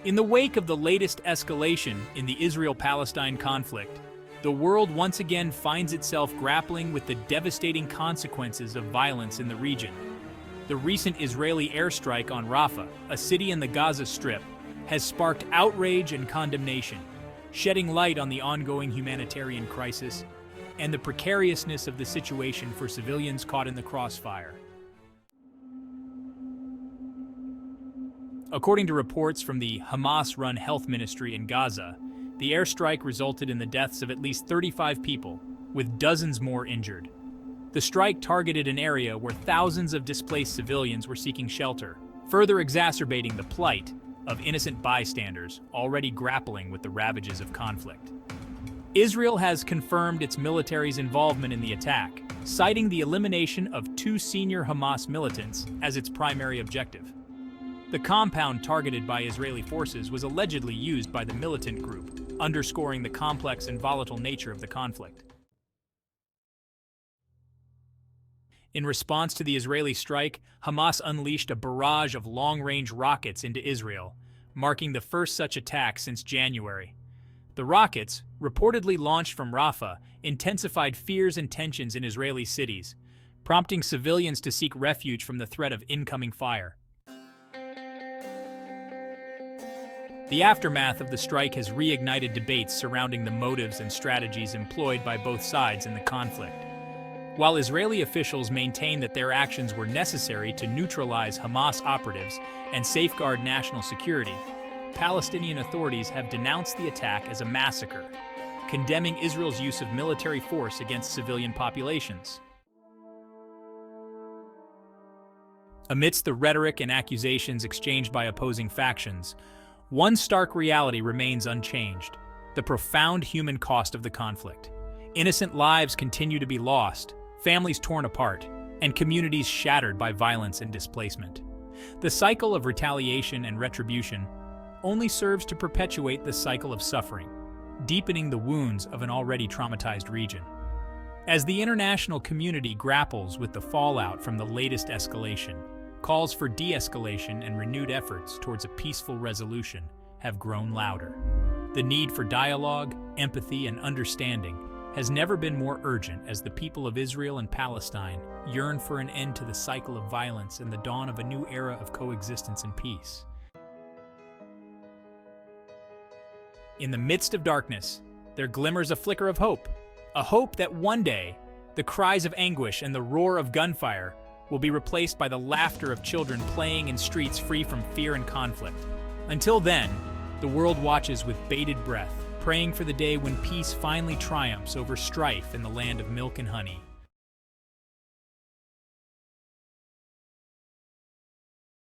In the wake of the latest escalation in the Israel-Palestine conflict, the world once again finds itself grappling with the devastating consequences of violence in the region. The recent Israeli airstrike on Rafah, a city in the Gaza Strip, has sparked outrage and condemnation, shedding light on the ongoing humanitarian crisis and the precariousness of the situation for civilians caught in the crossfire. According to reports from the Hamas-run health ministry in Gaza, the airstrike resulted in the deaths of at least 35 people, with dozens more injured. The strike targeted an area where thousands of displaced civilians were seeking shelter, further exacerbating the plight of innocent bystanders already grappling with the ravages of conflict. Israel has confirmed its military's involvement in the attack, citing the elimination of 2 senior Hamas militants as its primary objective. The compound targeted by Israeli forces was allegedly used by the militant group, underscoring the complex and volatile nature of the conflict. In response to the Israeli strike, Hamas unleashed a barrage of long-range rockets into Israel, marking the first such attack since January. The rockets, reportedly launched from Rafah, intensified fears and tensions in Israeli cities, prompting civilians to seek refuge from the threat of incoming fire. The aftermath of the strike has reignited debates surrounding the motives and strategies employed by both sides in the conflict. While Israeli officials maintain that their actions were necessary to neutralize Hamas operatives and safeguard national security, Palestinian authorities have denounced the attack as a massacre, condemning Israel's use of military force against civilian populations. Amidst the rhetoric and accusations exchanged by opposing factions, one stark reality remains unchanged: the profound human cost of the conflict. Innocent lives continue to be lost, families torn apart, and communities shattered by violence and displacement. The cycle of retaliation and retribution only serves to perpetuate the cycle of suffering, deepening the wounds of an already traumatized region. As the international community grapples with the fallout from the latest escalation, calls for de-escalation and renewed efforts towards a peaceful resolution have grown louder. The need for dialogue, empathy, and understanding has never been more urgent as the people of Israel and Palestine yearn for an end to the cycle of violence and the dawn of a new era of coexistence and peace. In the midst of darkness, there glimmers a flicker of hope, a hope that one day the cries of anguish and the roar of gunfire will be replaced by the laughter of children playing in streets free from fear and conflict. Until then, the world watches with bated breath, praying for the day when peace finally triumphs over strife in the land of milk and honey.